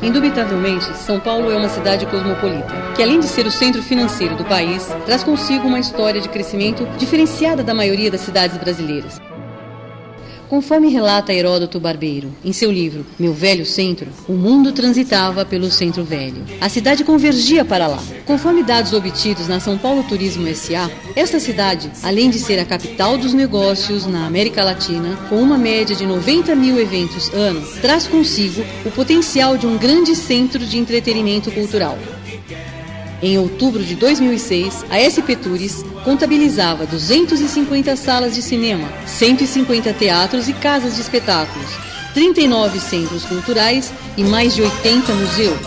Indubitavelmente, São Paulo é uma cidade cosmopolita, que além de ser o centro financeiro do país, traz consigo uma história de crescimento diferenciada da maioria das cidades brasileiras. Conforme relata Heródoto Barbeiro, em seu livro Meu Velho Centro, o mundo transitava pelo Centro Velho. A cidade convergia para lá. Conforme dados obtidos na São Paulo Turismo S.A., esta cidade, além de ser a capital dos negócios na América Latina, com uma média de 90 mil eventos ano, traz consigo o potencial de um grande centro de entretenimento cultural. Em outubro de 2006, a SP Tours contabilizava 250 salas de cinema, 150 teatros e casas de espetáculos, 39 centros culturais e mais de 80 museus.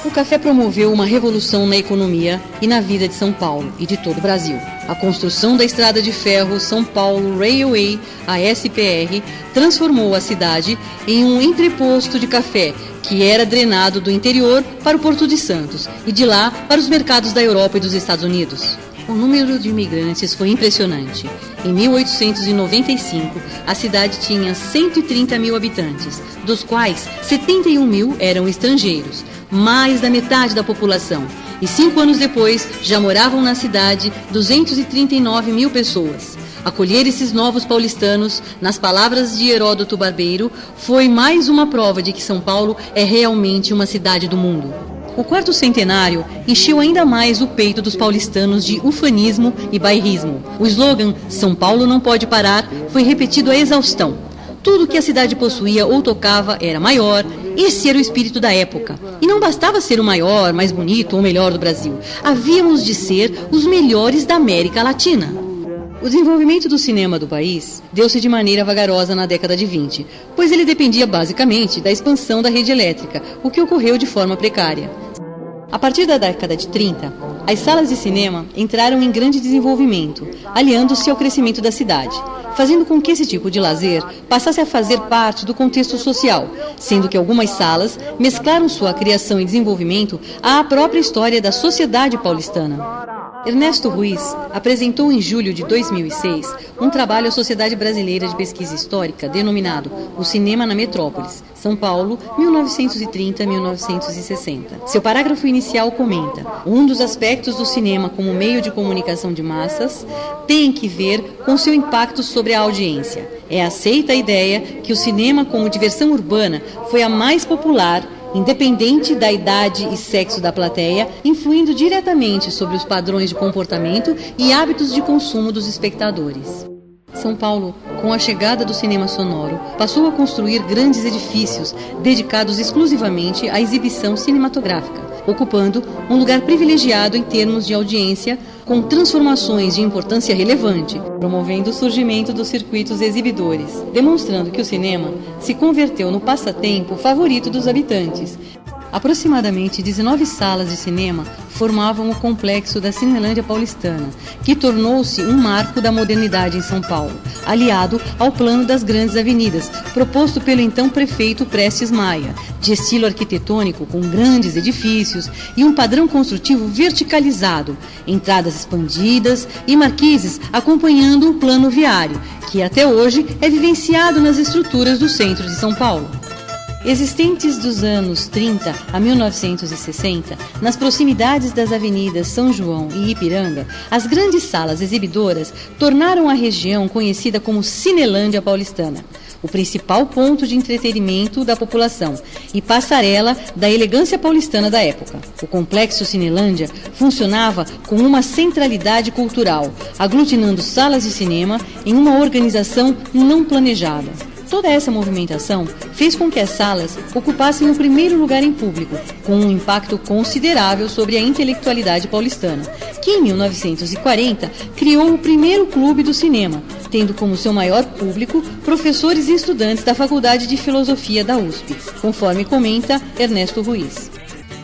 O café promoveu uma revolução na economia e na vida de São Paulo e de todo o Brasil. A construção da estrada de ferro São Paulo Railway, a SPR, transformou a cidade em um entreposto de café que era drenado do interior para o Porto de Santos e de lá para os mercados da Europa e dos Estados Unidos. O número de imigrantes foi impressionante. Em 1895, a cidade tinha 130 mil habitantes, dos quais 71 mil eram estrangeiros, mais da metade da população. E 5 anos depois, já moravam na cidade 239 mil pessoas. Acolher esses novos paulistanos, nas palavras de Heródoto Barbeiro, foi mais uma prova de que São Paulo é realmente uma cidade do mundo. O quarto centenário encheu ainda mais o peito dos paulistanos de ufanismo e bairrismo. O slogan "São Paulo não pode parar" foi repetido à exaustão. Tudo que a cidade possuía ou tocava era maior. Esse era o espírito da época. E não bastava ser o maior, mais bonito ou melhor do Brasil. Havíamos de ser os melhores da América Latina. O desenvolvimento do cinema do país deu-se de maneira vagarosa na década de 20, pois ele dependia basicamente da expansão da rede elétrica, o que ocorreu de forma precária. A partir da década de 30, as salas de cinema entraram em grande desenvolvimento, aliando-se ao crescimento da cidade, fazendo com que esse tipo de lazer passasse a fazer parte do contexto social, sendo que algumas salas mesclaram sua criação e desenvolvimento à própria história da sociedade paulistana. Ernesto Ruiz apresentou em julho de 2006 um trabalho à Sociedade Brasileira de Pesquisa Histórica denominado O Cinema na Metrópolis, São Paulo, 1930-1960. Seu parágrafo inicial comenta: um dos aspectos do cinema como meio de comunicação de massas tem que ver com seu impacto sobre a audiência. É aceita a ideia que o cinema como diversão urbana foi a mais popular, independente da idade e sexo da plateia, influindo diretamente sobre os padrões de comportamento e hábitos de consumo dos espectadores. São Paulo, com a chegada do cinema sonoro, passou a construir grandes edifícios dedicados exclusivamente à exibição cinematográfica, ocupando um lugar privilegiado em termos de audiência, com transformações de importância relevante, promovendo o surgimento dos circuitos exibidores, demonstrando que o cinema se converteu no passatempo favorito dos habitantes. Aproximadamente 19 salas de cinema formavam o complexo da Cinelândia Paulistana, que tornou-se um marco da modernidade em São Paulo, aliado ao plano das grandes avenidas, proposto pelo então prefeito Prestes Maia, de estilo arquitetônico com grandes edifícios e um padrão construtivo verticalizado, entradas expandidas e marquises acompanhando um plano viário, que até hoje é vivenciado nas estruturas do centro de São Paulo. Existentes dos anos 30 a 1960, nas proximidades das avenidas São João e Ipiranga, as grandes salas exibidoras tornaram a região conhecida como Cinelândia Paulistana, o principal ponto de entretenimento da população e passarela da elegância paulistana da época. O complexo Cinelândia funcionava com uma centralidade cultural, aglutinando salas de cinema em uma organização não planejada. Toda essa movimentação fez com que as salas ocupassem o primeiro lugar em público, com um impacto considerável sobre a intelectualidade paulistana, que em 1940 criou o primeiro clube do cinema, tendo como seu maior público professores e estudantes da Faculdade de Filosofia da USP, conforme comenta Ernesto Ruiz.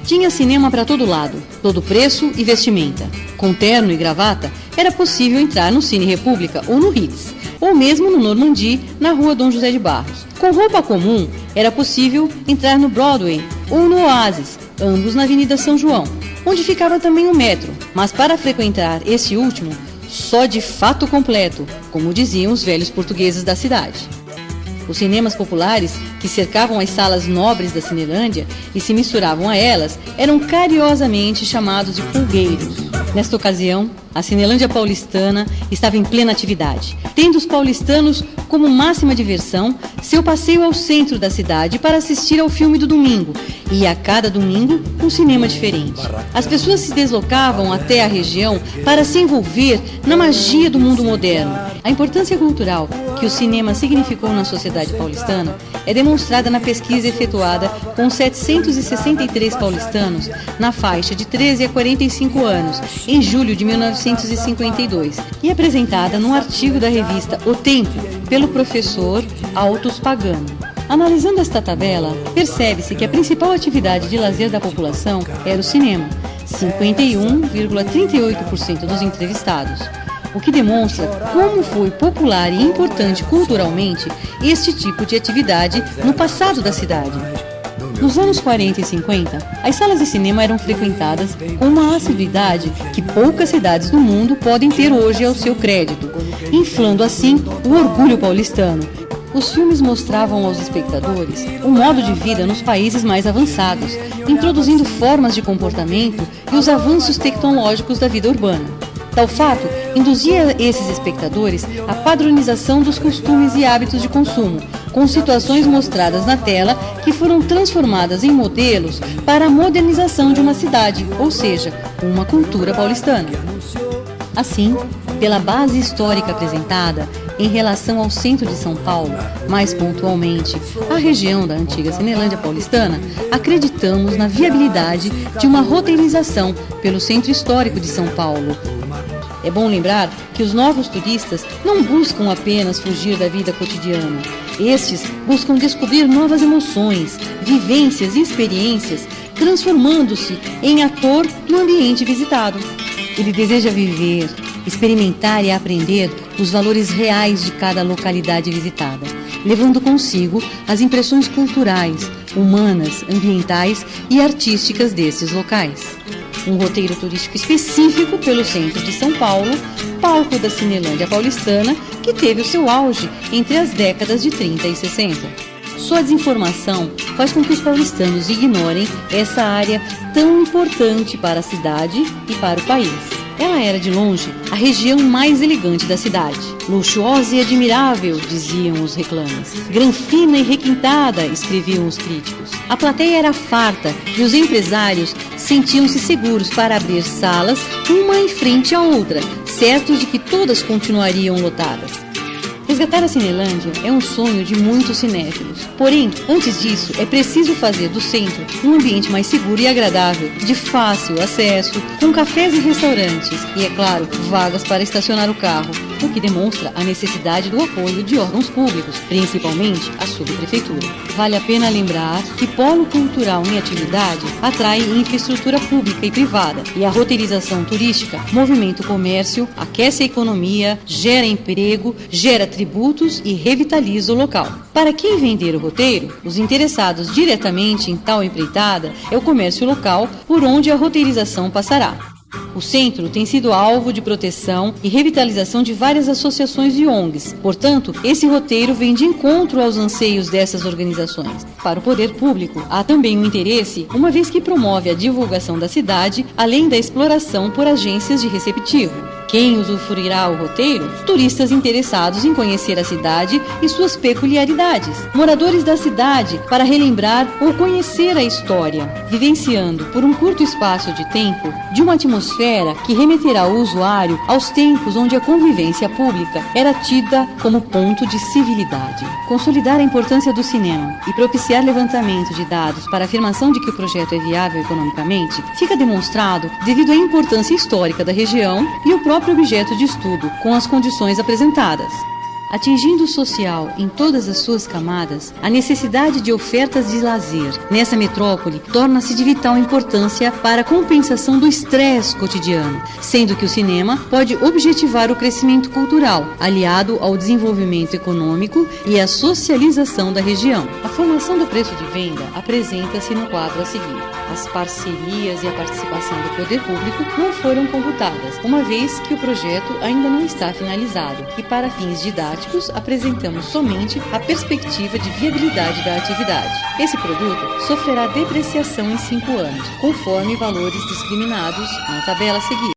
Tinha cinema para todo lado, todo preço e vestimenta. Com terno e gravata, era possível entrar no Cine República ou no Ritz, ou mesmo no Normandie, na rua Dom José de Barros. Com roupa comum, era possível entrar no Broadway ou no Oasis, ambos na Avenida São João, onde ficava também o metro, mas para frequentar esse último, só de fato completo, como diziam os velhos portugueses da cidade. Os cinemas populares, que cercavam as salas nobres da Cinelândia e se misturavam a elas, eram carinhosamente chamados de pulgueiros. Nesta ocasião, a Cinelândia paulistana estava em plena atividade, tendo os paulistanos como máxima diversão seu passeio ao centro da cidade para assistir ao filme do domingo, e a cada domingo um cinema diferente. As pessoas se deslocavam até a região para se envolver na magia do mundo moderno. A importância cultural que o cinema significou na sociedade paulistana é demonstrada na pesquisa efetuada com 763 paulistanos na faixa de 13 a 45 anos, em julho de 1952, e apresentada num artigo da revista O Tempo, pelo professor Autos Pagano. Analisando esta tabela, percebe-se que a principal atividade de lazer da população era o cinema, 51,38% dos entrevistados, o que demonstra como foi popular e importante culturalmente este tipo de atividade no passado da cidade. Nos anos 40 e 50, as salas de cinema eram frequentadas com uma assiduidade que poucas cidades do mundo podem ter hoje ao seu crédito, inflando assim o orgulho paulistano. Os filmes mostravam aos espectadores o modo de vida nos países mais avançados, introduzindo formas de comportamento e os avanços tecnológicos da vida urbana. Tal fato induzia esses espectadores à padronização dos costumes e hábitos de consumo, com situações mostradas na tela que foram transformadas em modelos para a modernização de uma cidade, ou seja, uma cultura paulistana. Assim, pela base histórica apresentada em relação ao centro de São Paulo, mais pontualmente a região da antiga Cinelândia paulistana, acreditamos na viabilidade de uma roteirização pelo centro histórico de São Paulo. É bom lembrar que os novos turistas não buscam apenas fugir da vida cotidiana. Estes buscam descobrir novas emoções, vivências e experiências, transformando-se em ator no ambiente visitado. Ele deseja viver, experimentar e aprender os valores reais de cada localidade visitada, levando consigo as impressões culturais, humanas, ambientais e artísticas desses locais. Um roteiro turístico específico pelo centro de São Paulo, palco da Cinelândia paulistana, que teve o seu auge entre as décadas de 30 e 60. Sua desinformação faz com que os paulistanos ignorem essa área tão importante para a cidade e para o país. Ela era, de longe, a região mais elegante da cidade. Luxuosa e admirável, diziam os reclames. Granfina e requintada, escreviam os críticos. A plateia era farta e os empresários sentiam-se seguros para abrir salas uma em frente à outra, certos de que todas continuariam lotadas. Resgatar a Cinelândia é um sonho de muitos cinéfilos. Porém, antes disso, é preciso fazer do centro um ambiente mais seguro e agradável, de fácil acesso, com cafés e restaurantes e, é claro, vagas para estacionar o carro, o que demonstra a necessidade do apoio de órgãos públicos, principalmente a subprefeitura. Vale a pena lembrar que polo cultural em atividade atrai infraestrutura pública e privada, e a roteirização turística movimenta o comércio, aquece a economia, gera emprego, gera tributos e revitaliza o local. Para quem vender o roteiro, os interessados diretamente em tal empreitada é o comércio local por onde a roteirização passará. O centro tem sido alvo de proteção e revitalização de várias associações e ONGs. Portanto, esse roteiro vem de encontro aos anseios dessas organizações. Para o poder público, há também um interesse, uma vez que promove a divulgação da cidade, além da exploração por agências de receptivo. Quem usufruirá o roteiro? Turistas interessados em conhecer a cidade e suas peculiaridades. Moradores da cidade para relembrar ou conhecer a história, vivenciando por um curto espaço de tempo de uma atmosfera que remeterá o usuário aos tempos onde a convivência pública era tida como ponto de civilidade. Consolidar a importância do cinema e propiciar levantamento de dados para a afirmação de que o projeto é viável economicamente fica demonstrado devido à importância histórica da região e o próprio objeto de estudo, com as condições apresentadas. Atingindo o social em todas as suas camadas, a necessidade de ofertas de lazer nessa metrópole torna-se de vital importância para a compensação do estresse cotidiano, sendo que o cinema pode objetivar o crescimento cultural, aliado ao desenvolvimento econômico e à socialização da região. A formação do preço de venda apresenta-se no quadro a seguir. As parcerias e a participação do poder público não foram computadas, uma vez que o projeto ainda não está finalizado e, para fins didáticos, apresentamos somente a perspectiva de viabilidade da atividade. Esse produto sofrerá depreciação em 5 anos, conforme valores discriminados na tabela a seguir.